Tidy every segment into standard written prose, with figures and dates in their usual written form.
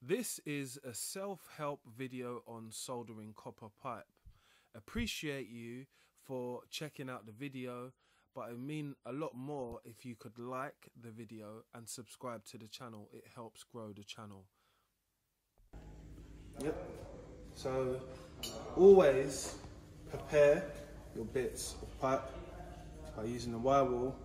This is a self-help video on soldering copper pipe. Appreciate you for checking out the video, but it would mean a lot more if you could like the video and subscribe to the channel. It helps grow the channel. Yep. So always prepare your bits of pipe by using the wire wheel.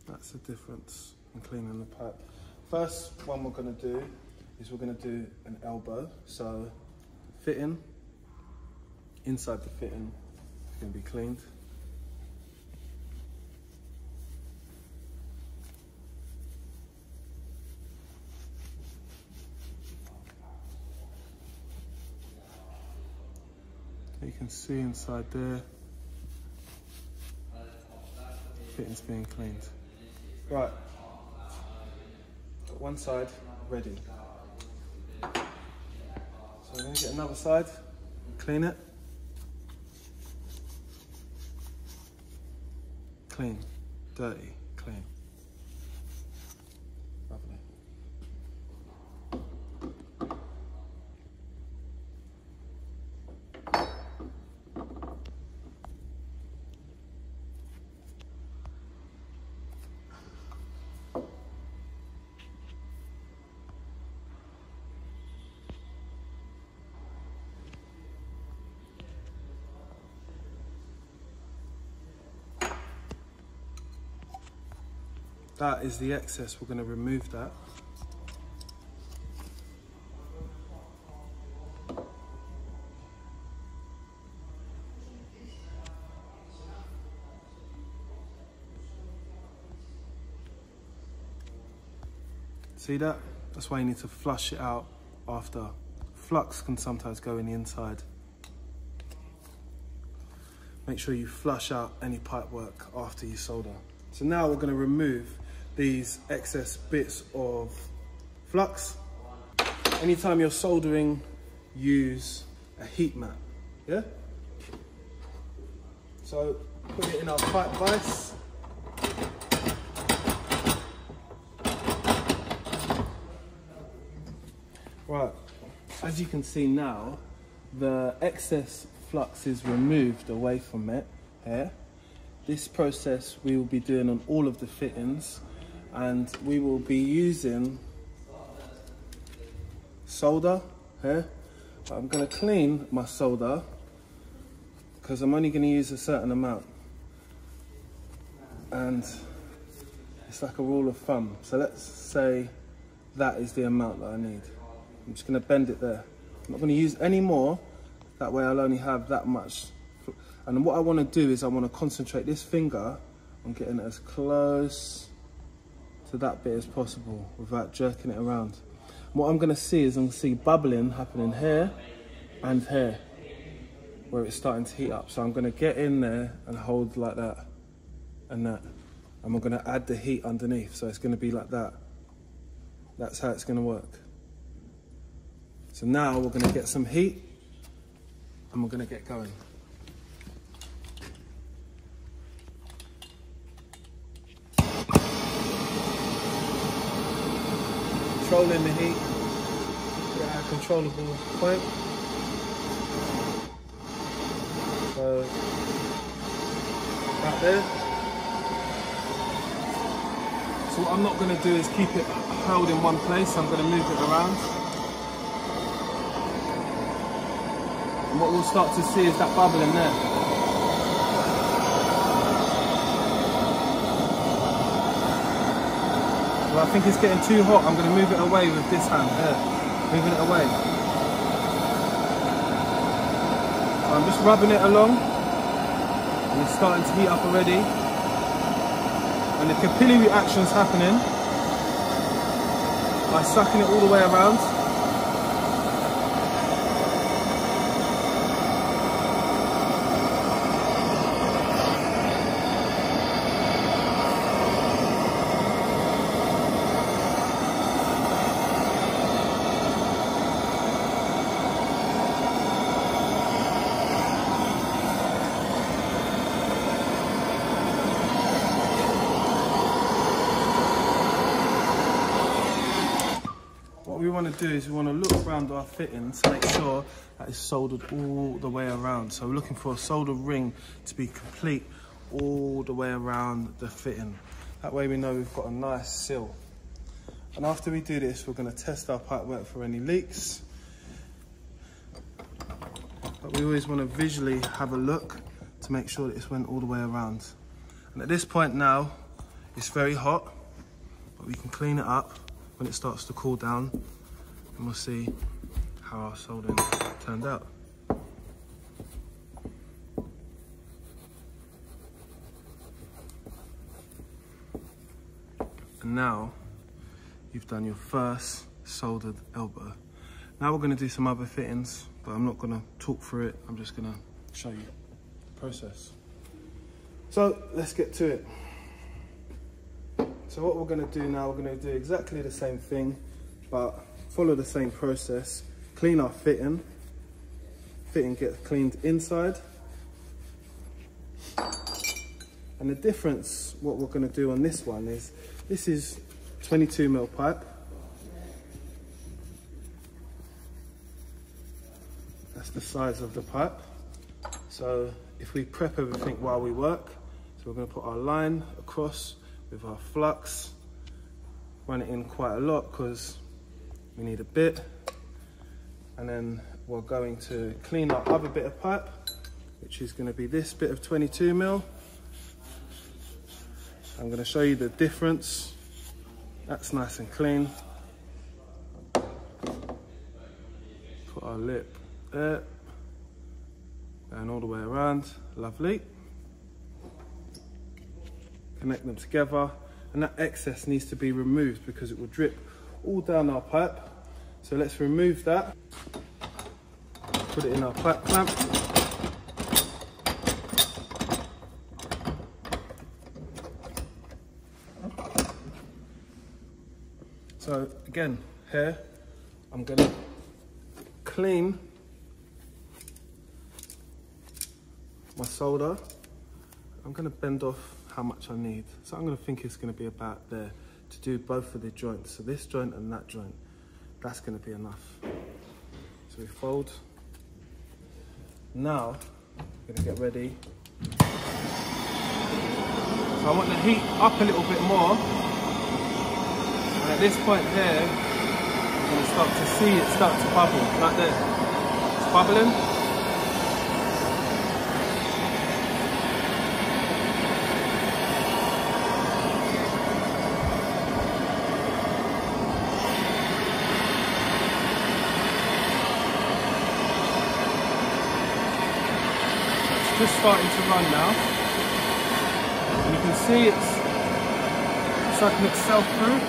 That's the difference in cleaning the pipe. First one we're going to do is we're going to do an elbow. So fitting, inside the fitting is going to be cleaned. You can see inside there, fitting's being cleaned. Right, got one side ready. So I'm going to get another side, clean it. Clean, dirty, clean. Lovely. That is the excess, we're going to remove that. See that? That's why you need to flush it out after. Flux can sometimes go in the inside. Make sure you flush out any pipe work after you solder. So now we're going to remove these excess bits of flux. Anytime you're soldering, use a heat mat, yeah? So put it in our pipe vise. Right, as you can see now, the excess flux is removed away from it here. This process we will be doing on all of the fittings, and we will be using solder here. But I'm going to clean my solder because I'm only going to use a certain amount, and it's like a rule of thumb. So let's say that is the amount that I need. I'm just going to bend it there. I'm not going to use any more, that way I'll only have that much. And what I want to do is I want to concentrate this finger on getting it as close to that bit as possible without jerking it around. And what I'm going to see is I'm going to see bubbling happening here and here, where it's starting to heat up. So I'm going to get in there and hold like that and that. And we're going to add the heat underneath. So it's going to be like that. That's how it's going to work. So now we're going to get some heat and we're going to get going. Controlling the heat at a controllable point. So, right there. So what I'm not going to do is keep it held in one place, I'm going to move it around. And what we'll start to see is that bubble in there. Well, I think it's getting too hot. I'm going to move it away with this hand here. Moving it away. So I'm just rubbing it along. And it's starting to heat up already. And the capillary action's happening by sucking it all the way around. we want to do is we want to look around our fitting to make sure that it's soldered all the way around. So we're looking for a solder ring to be complete all the way around the fitting. That way we know we've got a nice seal. And after we do this, we're going to test our pipework for any leaks. But we always want to visually have a look to make sure that it's went all the way around. And at this point now, it's very hot, but we can clean it up when it starts to cool down, and we'll see how our soldering turned out. And now you've done your first soldered elbow. Now we're going to do some other fittings, but I'm not going to talk through it. I'm just going to show you the process. So let's get to it. So what we're going to do now, we're going to do exactly the same thing, but follow the same process. Clean our fitting. Fitting gets cleaned inside. And the difference, what we're going to do on this one is, this is 22mm pipe. That's the size of the pipe. So if we prep everything while we work, so we're going to put our line across with our flux, run it in quite a lot because we need a bit, and then we're going to clean our other bit of pipe, which is going to be this bit of 22mm. I'm going to show you the difference. That's nice and clean. Put our lip there, and all the way around. Lovely. Connect them together, and that excess needs to be removed because it will drip all down our pipe. So let's remove that. Put it in our pipe clamp. So again, here, I'm gonna clean my solder. I'm gonna bend off how much I need. So I'm gonna think it's gonna be about there to do both of the joints. So this joint and that joint, that's gonna be enough. So we fold. Now, I'm gonna get ready. So I want the heat up a little bit more. And at this point here, you're going to start to see it start to bubble, right there. It's bubbling. It's just starting to run now. And you can see it's sucking itself through.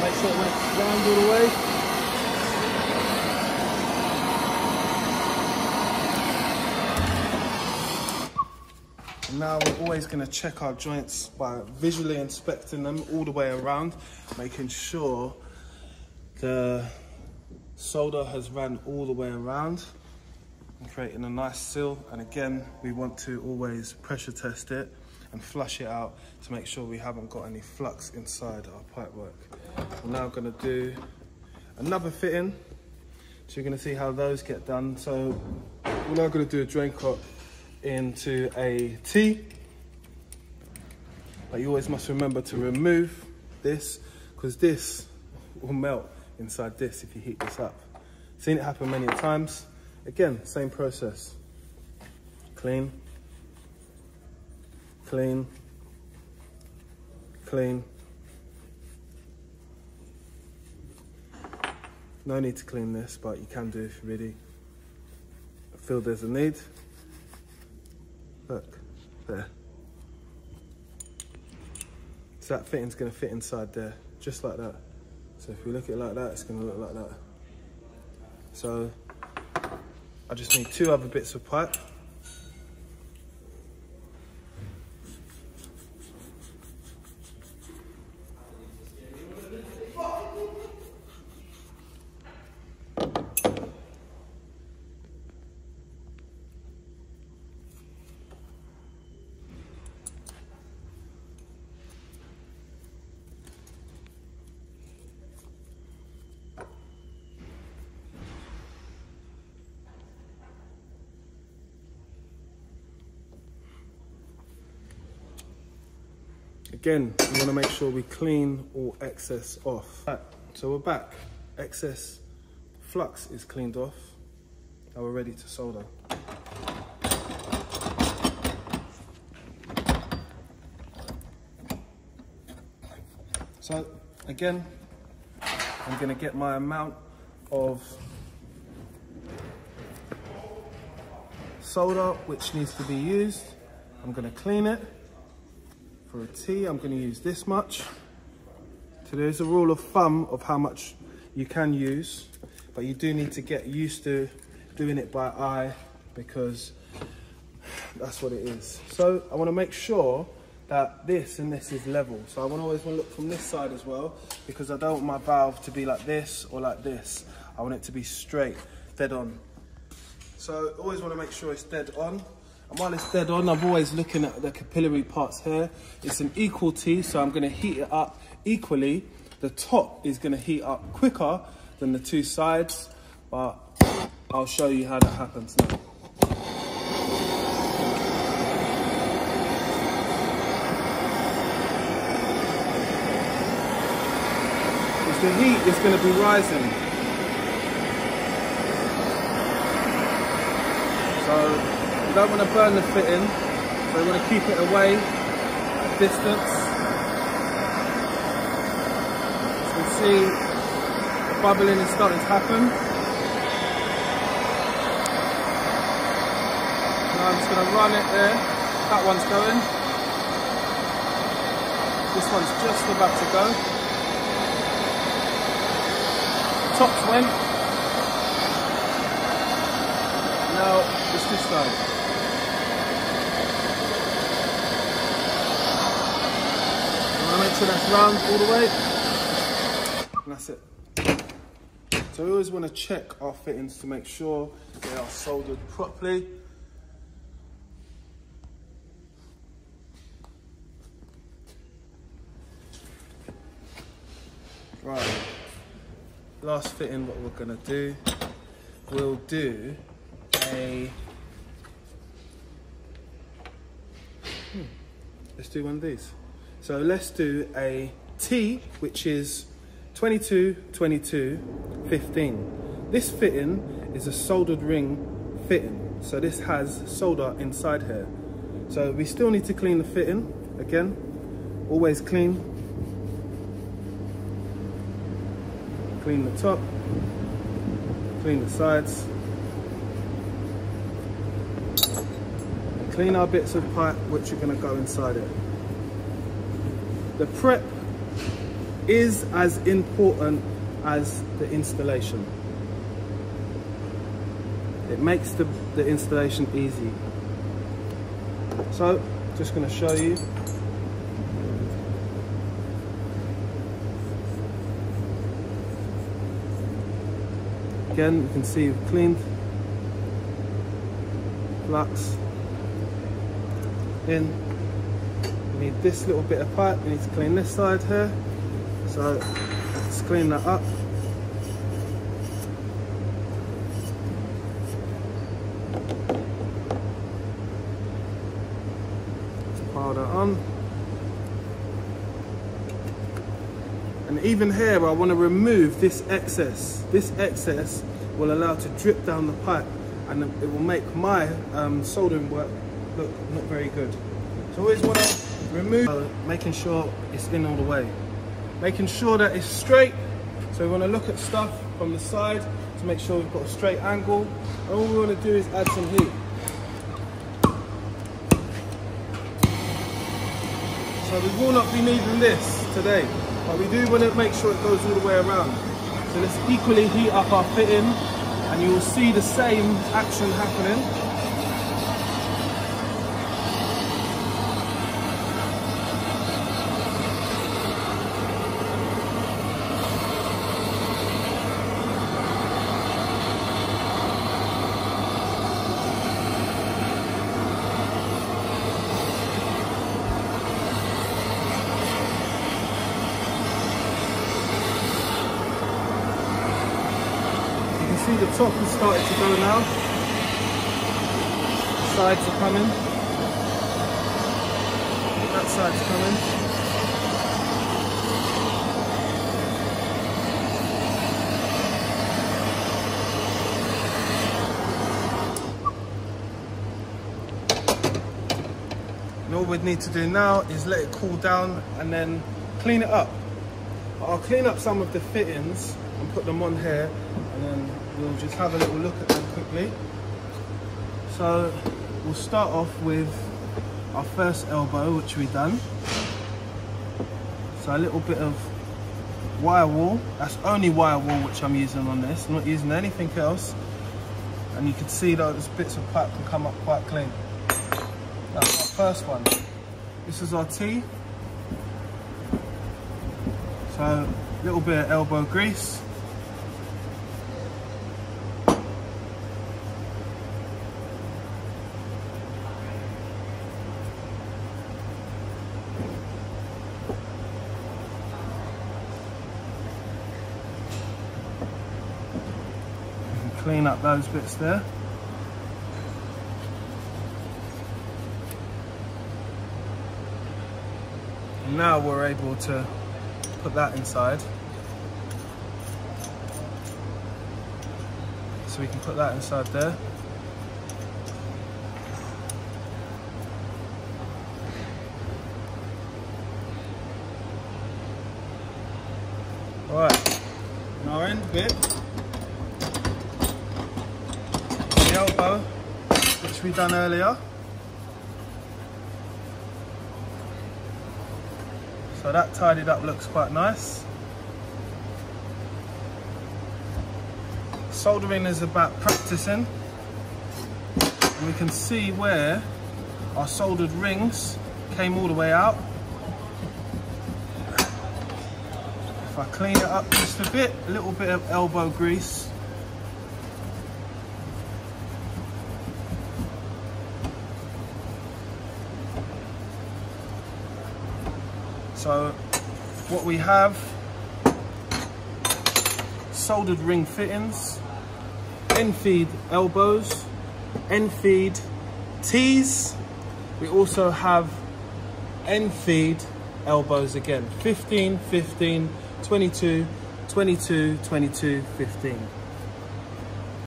Make sure it went round all the way. And now we're always going to check our joints by visually inspecting them all the way around, making sure the solder has ran all the way around and creating a nice seal. And again, we want to always pressure test it and flush it out to make sure we haven't got any flux inside our pipework. We're now going to do another fitting, so you're going to see how those get done. So we're now going to do a drain cut into a T, but you always must remember to remove this, because this will melt inside this if you heat this up. Seen it happen many times. Again, same process. Clean, clean, clean. No need to clean this, but you can do if you really feel there's a need. Look, there. So that fitting's going to fit inside there, just like that. So if we look at it like that, it's going to look like that. So I just need two other bits of pipe. Again, we want to make sure we clean all excess off. Right, so we're back. Excess flux is cleaned off. Now we're ready to solder. So again, I'm going to get my amount of solder which needs to be used. I'm going to clean it. For a T, I'm going to use this much. So there's a rule of thumb of how much you can use, but you do need to get used to doing it by eye because that's what it is. So I want to make sure that this and this is level. So I always want to look from this side as well, because I don't want my valve to be like this or like this. I want it to be straight, dead on. So I always want to make sure it's dead on. And while it's dead on, I'm always looking at the capillary parts here. It's an equal T, so I'm going to heat it up equally. The top is going to heat up quicker than the two sides, but I'll show you how that happens now. Because the heat is going to be rising. So you don't want to burn the fitting, so you want to keep it away at a distance. As you can see, the bubbling is starting to happen. Now I'm just going to run it there. That one's going. This one's just about to go. The tops went. Now it's this side. Make sure that's round all the way, and that's it. So we always want to check our fittings to make sure they are soldered properly. Right, last fitting, what we're going to do, we'll do a, let's do one of these. So let's do a T, which is 22, 22, 15. This fitting is a soldered ring fitting. So this has solder inside here. So we still need to clean the fitting. Again, always clean. Clean the top, clean the sides. And clean our bits of pipe which are gonna go inside it. The prep is as important as the installation. It makes the installation easy. So, just going to show you. Again, you can see we've cleaned flux in. Need this little bit of pipe, we need to clean this side here, so let's clean that up. Let's pile that on. And even here I want to remove this excess. This excess will allow to drip down the pipe and it will make my soldering work look not very good. So always want to remove, making sure it's in all the way. Making sure that it's straight. So we want to look at stuff from the side to make sure we've got a straight angle. And all we want to do is add some heat. So we will not be needing this today, but we do want to make sure it goes all the way around. So let's equally heat up our fitting and you will see the same action happening. See the top has started to go now. The sides are coming. That side's coming. And all we'd need to do now is let it cool down and then clean it up. I'll clean up some of the fittings and put them on here, and then we'll just have a little look at them quickly. So we'll start off with our first elbow, which we've done. So a little bit of wire wool. That's only wire wool which I'm using on this. I'm not using anything else. And you can see that those bits of pipe can come up quite clean. That's our first one. This is our T. So a little bit of elbow grease. Clean up those bits there. And now we're able to put that inside. So we can put that inside there. Alright, and our end bit, the elbow, which we done earlier. So that tidied up looks quite nice. Soldering is about practicing. And we can see where our soldered rings came all the way out. If I clean it up just a bit, a little bit of elbow grease. So what we have, soldered ring fittings, end feed elbows, end feed T's. We also have end feed elbows again, 15, 15, 22, 22, 22, 15.